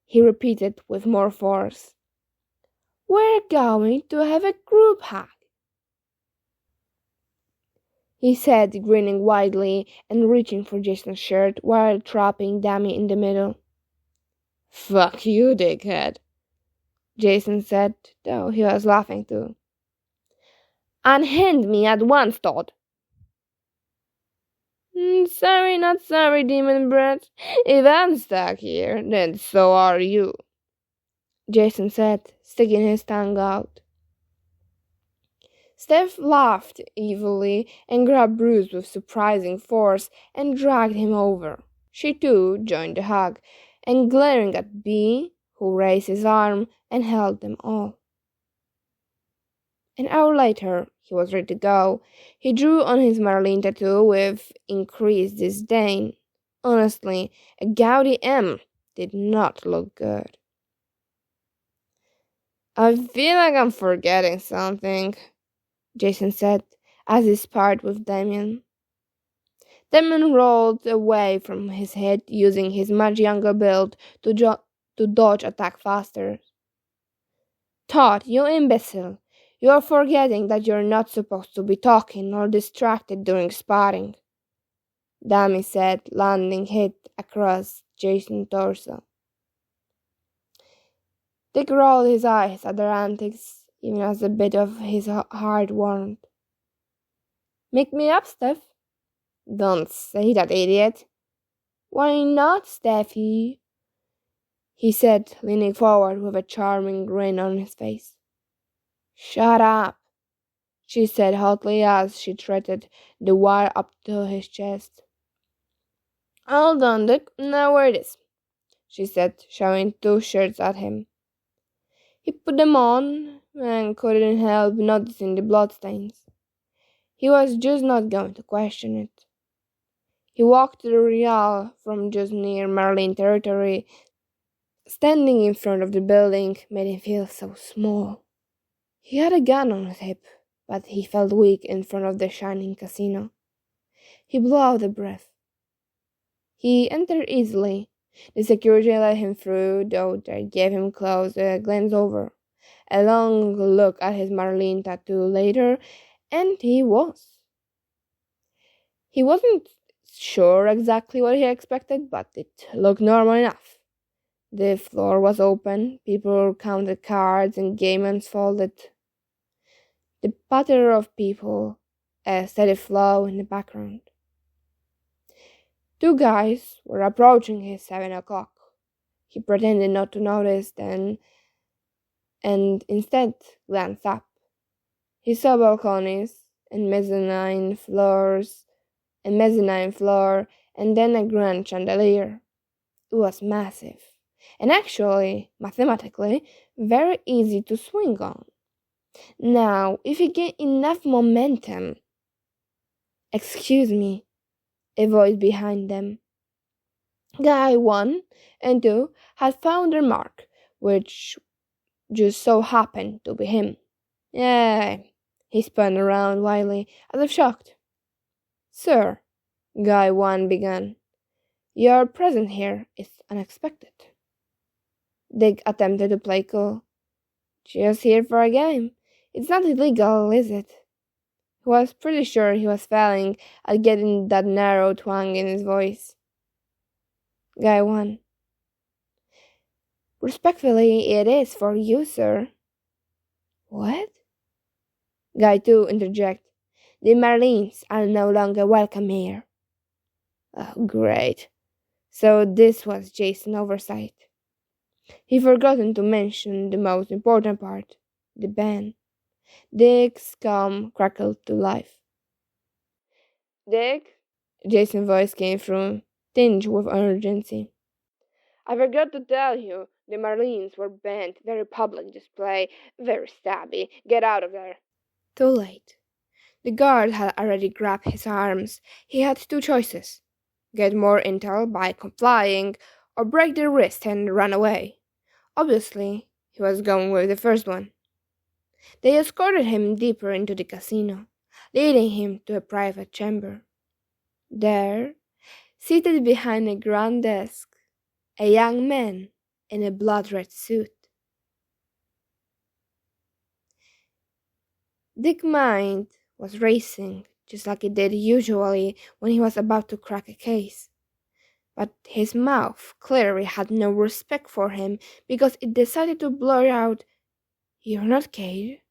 he repeated with more force. We're going to have a group hug, he said, grinning widely and reaching for Jason's shirt while trapping Demi in the middle. Fuck you, dickhead, Jason said, though he was laughing too. Unhand me at once, Todd. Sorry, not sorry, demon brat. If I'm stuck here, then so are you, Jason said, sticking his tongue out. Steph laughed evilly and grabbed Bruce with surprising force and dragged him over. She too joined the hug, and glaring at B, who raised his arm and held them all. An hour later, he was ready to go. He drew on his Marlene tattoo with increased disdain. Honestly, a gaudy M did not look good. I feel like I'm forgetting something, Jason said as he sparred with Damien. Damien rolled away from his head, using his much younger build to dodge attack faster. Todd, you imbecile! You're forgetting that you're not supposed to be talking or distracted during sparring, Dami said, landing hit across Jason's torso. Dick rolled his eyes at their antics, even as a bit of his heart warmed. Make me up, Steph. Don't say that, idiot. Why not, Steffi? He said, leaning forward with a charming grin on his face. Shut up, she said hotly as she threaded the wire up to his chest. All done, Dick. Now wear this, she said, showing 2 shirts at him. He put them on and couldn't help noticing the bloodstains. He was just not going to question it. He walked to the Real from just near Marlene territory. Standing in front of the building made him feel so small. He had a gun on his hip, but he felt weak in front of the shining casino. He blew out a breath. He entered easily, The security let him through, though they gave him close a glance over. A long look at his Marlene tattoo later, and he was. He wasn't sure exactly what he expected, but it looked normal enough. The floor was open, people counted cards, and game unfolded. The patter of people, a steady flow in the background. Two guys were approaching his 7 o'clock. He pretended not to notice then, and instead glanced up. He saw balconies and mezzanine floor, and then a grand chandelier. It was massive, and actually, mathematically, very easy to swing on. Now, if you get enough momentum... Excuse me, a voice behind them. Guy 1 and 2 had found their mark, which just so happened to be him. Yeah, he spun around wildly, as if shocked. Sir, Guy 1 began, your presence here is unexpected. Dick attempted to play cool. Just here for a game. It's not illegal, is it? He was pretty sure he was failing at getting that narrow twang in his voice. Guy 1. Respectfully, it is for you, sir. What? Guy 2 interjected. The Marines are no longer welcome here. Oh, great. So this was Jason's oversight. He forgotten to mention the most important part, the band. Dick's calm crackled to life. Dick? Jason's voice came through, tinged with urgency. I forgot to tell you, the Marines were banned, very public display, very stabby. Get out of there. Too late. The guard had already grabbed his arms. He had two choices. Get more intel by complying, or break their wrist and run away. Obviously, he was going with the first one. They escorted him deeper into the casino, leading him to a private chamber. There, seated behind a grand desk, a young man in a blood-red suit. Dick's mind was racing, just like it did usually when he was about to crack a case. But his mouth clearly had no respect for him because it decided to blurt out, You're not Cade?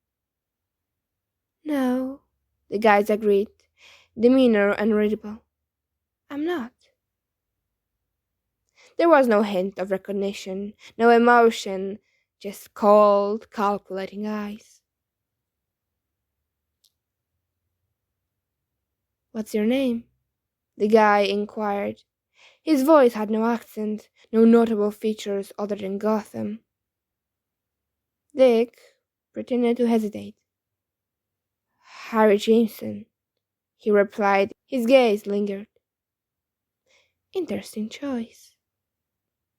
No, the guys agreed, demeanor unreadable. I'm not. There was no hint of recognition, no emotion, just cold, calculating eyes. What's your name? The guy inquired. His voice had no accent, no notable features other than Gotham. Dick pretended to hesitate. Harry Jameson, he replied. His gaze lingered. Interesting choice.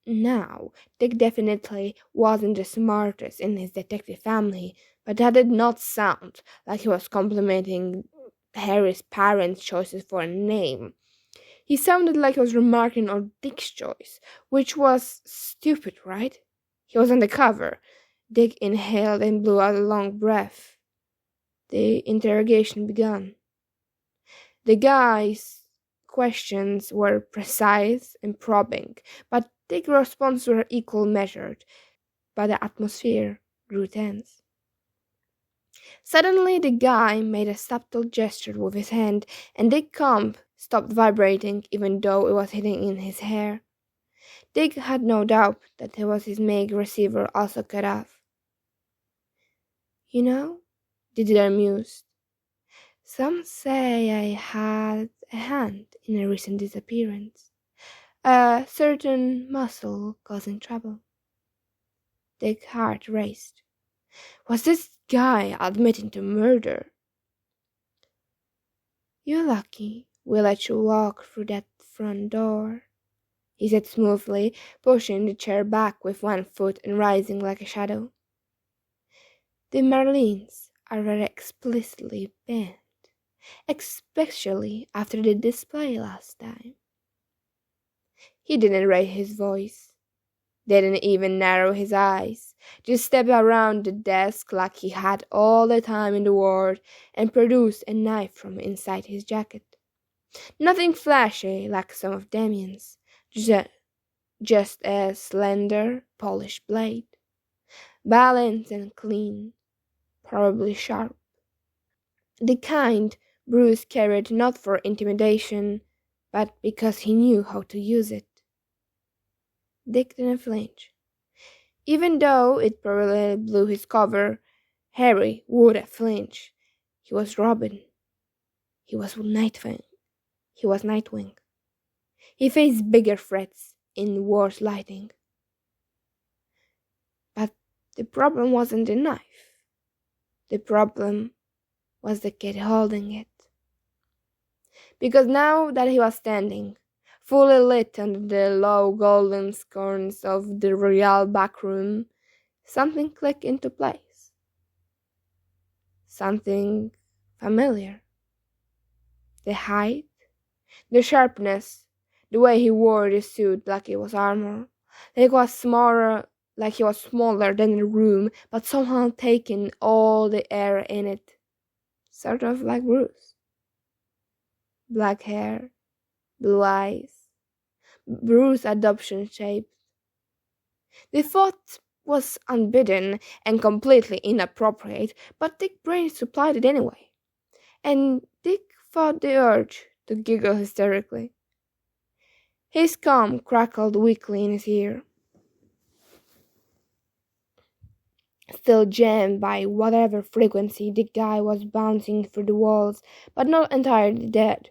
Now, Dick definitely wasn't the smartest in his detective family, but that did not sound like he was complimenting Harry's parents' choices for a name. He sounded like he was remarking on Dick's choice, which was stupid, right? He was undercover. Dick inhaled and blew out a long breath. The interrogation began. The guy's questions were precise and probing, but Dick's responses were equally measured, but the atmosphere grew tense. Suddenly, the guy made a subtle gesture with his hand, and Dick's comb stopped vibrating even though it was hitting in his hair. Dick had no doubt that it was his make receiver also cut off. You know, the dealer mused, some say I had a hand in a recent disappearance. A certain muscle causing trouble. Dick's heart raced. Was this guy admitting to murder? You're lucky we let you walk through that front door, he said smoothly, pushing the chair back with one foot and rising like a shadow. The Marlins are very explicitly banned, especially after the display last time. He didn't raise his voice, didn't even narrow his eyes, just stepped around the desk like he had all the time in the world and produced a knife from inside his jacket. Nothing flashy like some of Damien's, just a slender, polished blade, balanced and clean, probably sharp. The kind Bruce carried not for intimidation, but because he knew how to use it. Dick didn't flinch. Even though it probably blew his cover, Harry would have flinched. He was Robin. He was Nightwing. He was Nightwing. He faced bigger threats in worse lighting. But the problem wasn't the knife. The problem was the kid holding it. Because now that he was standing, fully lit under the low golden sconce of the real back room, something clicked into place. Something familiar. The height, the sharpness, the way he wore the suit like it was armor, like he was smaller than the room, but somehow taking all the air in it. Sort of like Bruce. Black hair, blue eyes, Bruce adoption shape. The thought was unbidden and completely inappropriate, but Dick's brain supplied it anyway, and Dick fought the urge to giggle hysterically. His comb crackled weakly in his ear, still jammed by whatever frequency the guy was bouncing through the walls, but not entirely dead.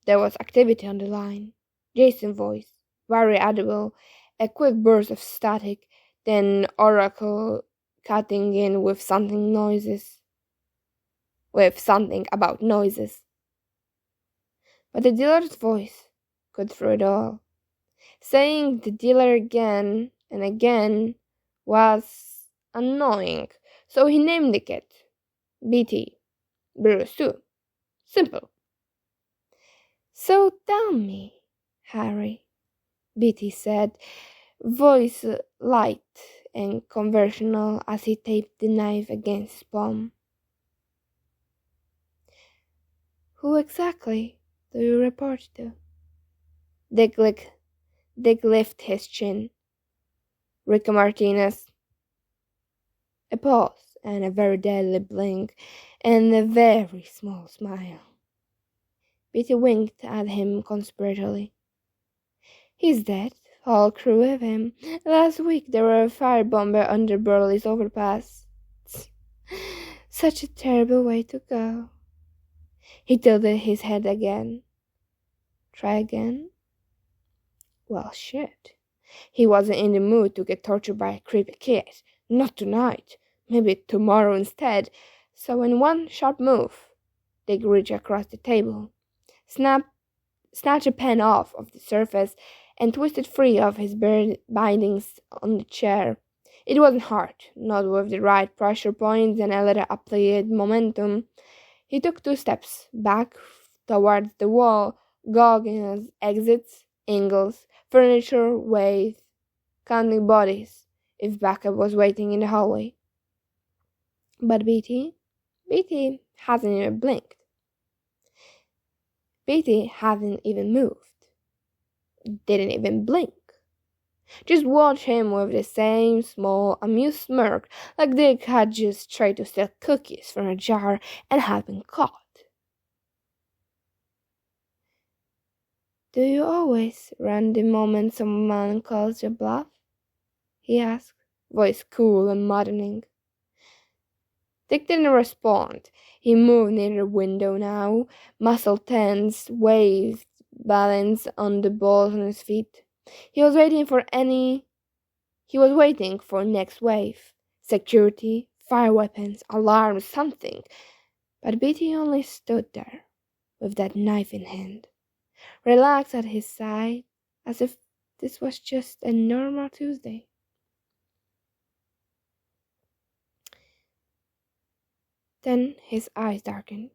There was activity on the line. Jason's voice, very audible, a quick burst of static, then Oracle cutting in with something about noises. But the dealer's voice cut through it all. Saying the dealer again and again was annoying, so he named the kid BT, Bruce too. Simple. So tell me, Harry, Beatty said, voice light and conversational as he taped the knife against his palm. Who exactly do you report to? Dick lifted his chin. Rico Martinez. A pause and a very deadly blink and a very small smile. Beatty winked at him conspiratorially. He's dead. Whole crew with him. Last week there were a firebomber under Burley's overpass. Such a terrible way to go. He tilted his head again. Try again? Well, shit. He wasn't in the mood to get tortured by a creepy kid. Not tonight. Maybe tomorrow instead. So in one sharp move, Dick reached across the table, snatched a pen off of the surface, and twisted free of his bindings on the chair. It wasn't hard, not with the right pressure points and a little applied momentum. He took 2 steps back towards the wall, goggling exits, angles, furniture, weight, counting bodies, if backup was waiting in the hallway. But Beatty hasn't even blinked. Beatty hadn't even moved. Didn't even blink. Just watched him with the same small, amused smirk, like Dick had just tried to steal cookies from a jar and had been caught. Do you always run the moment someone calls your bluff? He asked, voice cool and maddening. Dick didn't respond. He moved near the window now, muscle tense, waved, balanced on the balls on his feet. He was waiting for next wave. Security, fire weapons, alarms, something. But Beatty only stood there, with that knife in hand, relaxed at his side, as if this was just a normal Tuesday. Then his eyes darkened.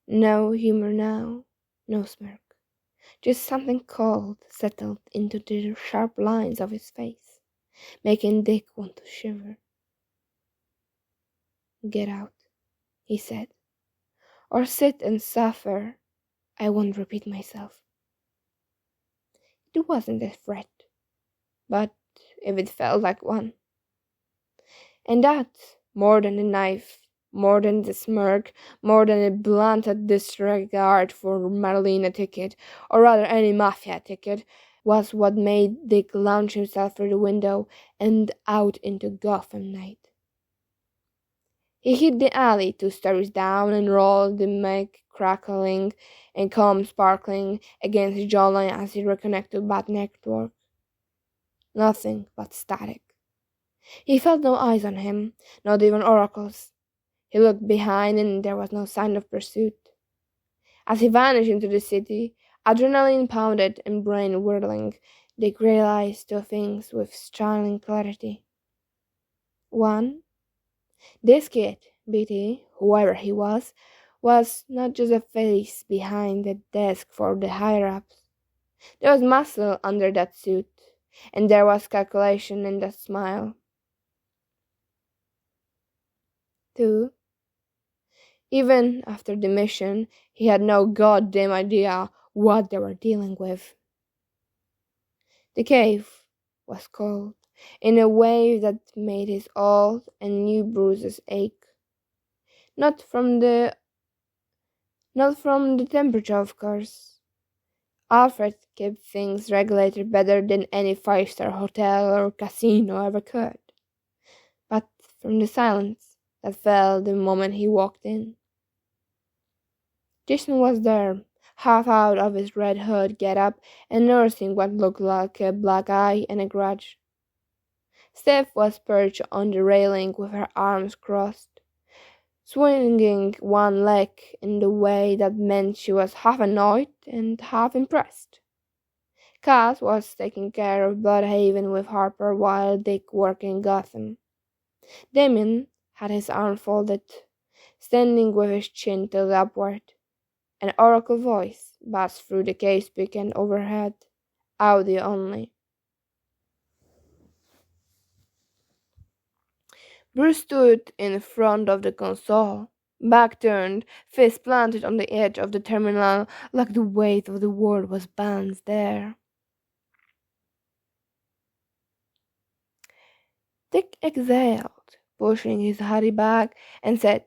No humor now, no smirk. Just something cold settled into the sharp lines of his face, making Dick want to shiver. "Get out," he said, "or sit and suffer. I won't repeat myself." It wasn't a threat, but if it felt like one. And that, more than the knife, more than the smirk, more than a blunted disregard for Marlene ticket, or rather any mafia ticket, was what made Dick launch himself through the window and out into Gotham night. He hit the alley 2 stories down and rolled, the mic crackling and comb sparkling against his jawline as he reconnected to Bat Network. Nothing but static. He felt no eyes on him, not even Oracle's. He looked behind and there was no sign of pursuit. As he vanished into the city, adrenaline pounded and brain whirling, Dick realized 2 things with startling clarity. One, this kid, BT, whoever he was not just a face behind the desk for the higher-ups. There was muscle under that suit, and there was calculation in that smile. 2. Even after the mission, he had no goddamn idea what they were dealing with. The cave was cold in a way that made his old and new bruises ache. Not from the temperature, of course. Alfred kept things regulated better than any 5-star hotel or casino ever could. But from the silence that fell the moment he walked in. Jason was there, half out of his Red Hood get-up and nursing what looked like a black eye and a grudge. Steph was perched on the railing with her arms crossed, swinging one leg in the way that meant she was half annoyed and half impressed. Cass was taking care of Bloodhaven with Harper while Dick worked in Gotham. Damien had his arms folded, standing with his chin tilted upward. An oracle voice buzzed through the case beacon overhead, audio only. Bruce stood in front of the console, back turned, fist planted on the edge of the terminal like the weight of the world was balanced there. Dick exhaled, pushing his hoodie back, and said,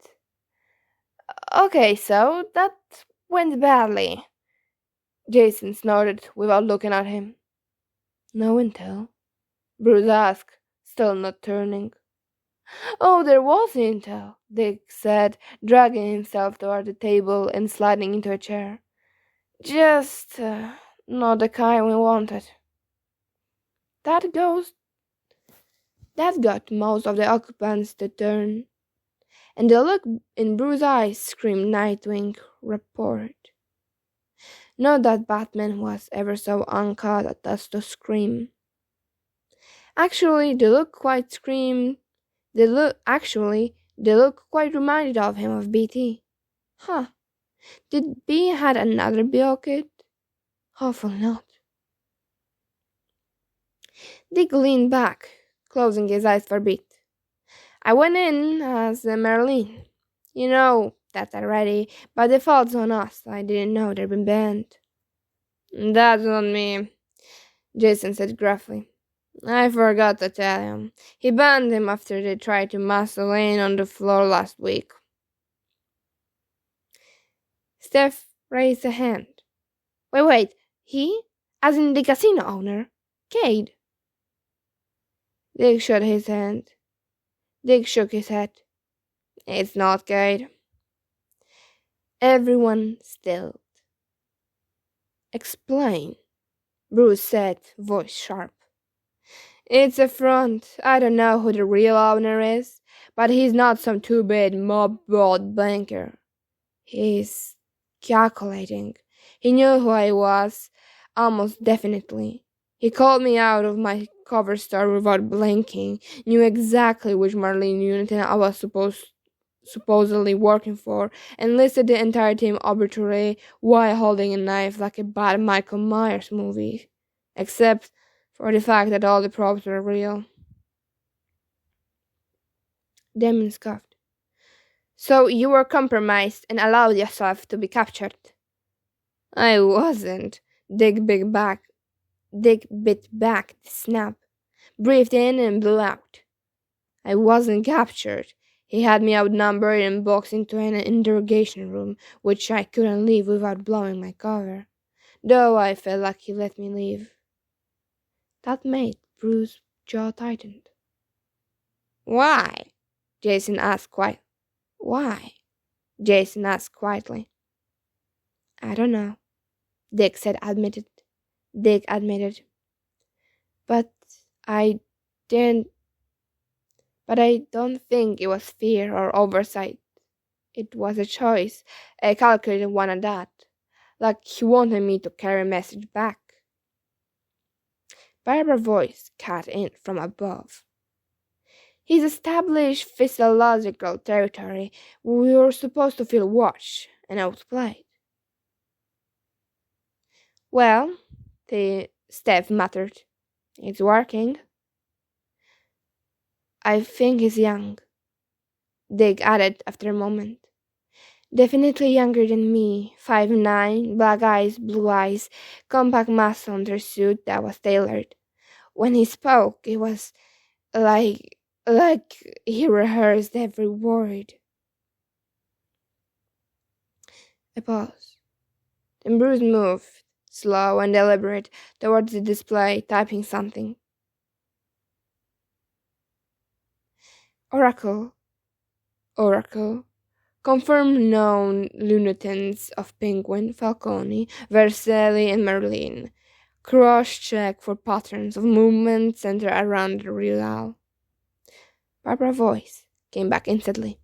"Okay, so that went badly." Jason snorted without looking at him. "No intel?" Bruce asked, still not turning. "Oh, there was intel," Dick said, dragging himself toward the table and sliding into a chair. "Just not the kind we wanted." That got most of the occupants to turn, and the look in Bruce's eyes screamed Nightwing report. Not that Batman was ever so uncut as to scream. Actually, the look quite reminded of him of BT. Huh. Did B had another Bill kid? Hopefully not. Dick leaned back, closing his eyes for a bit. "I went in as Marlene. You know that already, but the fault's on us. I didn't know they'd been banned." "That's on me," Jason said gruffly. "I forgot to tell him. He banned him after they tried to muscle in on the floor last week." Steph raised a hand. Wait, he? As in the casino owner? Cade?" Dick shook his head. "It's not Cade." Everyone stilled. "Explain," Bruce said, voice sharp. "It's a front. I don't know who the real owner is, but he's not some two-bit mob-bought banker. He's calculating. He knew who I was, almost definitely. He called me out of my cover star without blinking, knew exactly which Marlene unit I was supposed supposedly working for, enlisted the entire team arbitrarily while holding a knife like a bad Michael Myers movie, except for the fact that all the props were real. Damon scoffed. So you were compromised and allowed yourself to be captured? I wasn't. Dick bit back the snap, breathed in and blew out. I wasn't captured. He had me outnumbered and boxed into an interrogation room, which I couldn't leave without blowing my cover, though I felt like he let me leave. That made Bruce's jaw tightened. Why? Jason asked quietly. Why? Jason asked quietly. I don't know, Dick admitted. But I didn't But I don't think it was fear or oversight. It was a choice, a calculated one at that. Like he wanted me to carry a message back. Barbara's voice cut in from above. He's established physiological territory. We were supposed to feel watched and outplayed. Well, Steph muttered. It's working. I think he's young, Dick added after a moment. Definitely younger than me, 5'9", black eyes, blue eyes, compact muscle undersuit that was tailored. When he spoke, it was like he rehearsed every word. A pause. Then Bruce moved, slow and deliberate, towards the display, typing something. Oracle. Confirmed known lunatics of Penguin, Falcone, Vercelli, and Merlin. Cross-check for patterns of movement centered around the real. Barbara's voice came back instantly.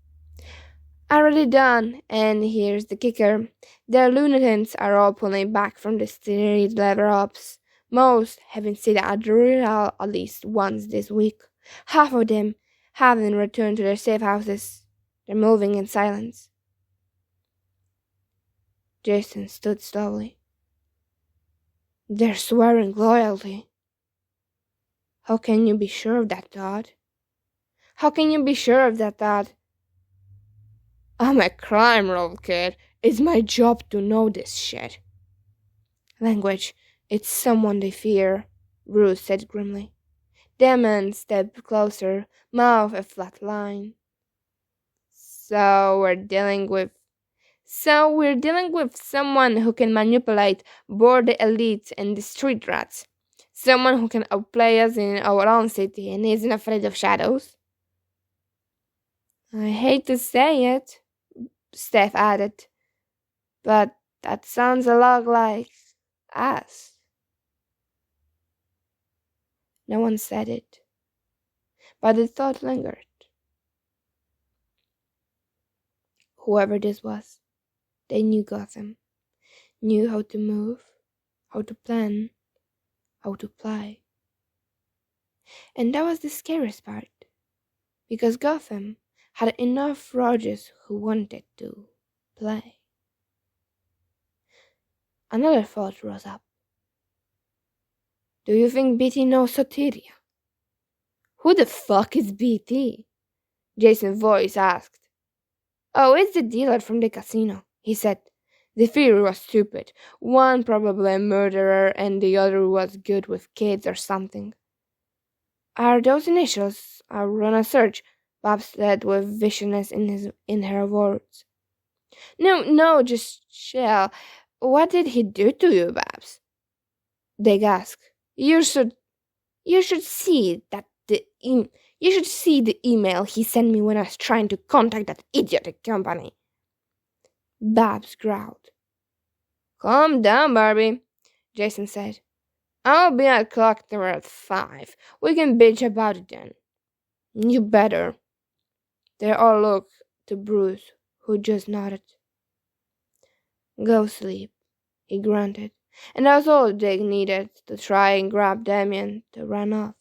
Already done, and here's the kicker. The lunatics are all pulling back from the steroid level-ups. Most having seen at the real at least once this week. Half of them haven't returned to their safe houses. They're moving in silence. Jason stood slowly. They're swearing loyalty. How can you be sure of that, Todd? I'm a crime role kid. It's my job to know this shit. Language. It's someone they fear, Bruce said grimly. Damon stepped closer, mouth a flat line. So we're dealing with someone who can manipulate both the elites and the street rats. Someone who can outplay us in our own city and isn't afraid of shadows. I hate to say it, Steph added, but that sounds a lot like us. No one said it, but the thought lingered. Whoever this was, they knew Gotham, knew how to move, how to plan, how to play. And that was the scariest part, because Gotham had enough Rogers who wanted to play. Another thought rose up. Do you think BT knows Soteria? Who the fuck is BT? Jason's voice asked. Oh, it's the dealer from the casino, he said. The theory was stupid. One probably a murderer and the other was good with kids or something. Are those initials? I'll run a search, Babs said with viciousness in her words. No, just chill. What did he do to you, Babs? They asked. You should see the email he sent me when I was trying to contact that idiotic company. Babs growled. Calm down, Barbie, Jason said. I'll be at clock tower at 5. We can bitch about it then. You better. They all looked to Bruce, who just nodded. Go sleep, he grunted, and that was all Dick needed to try and grab Damien to run off.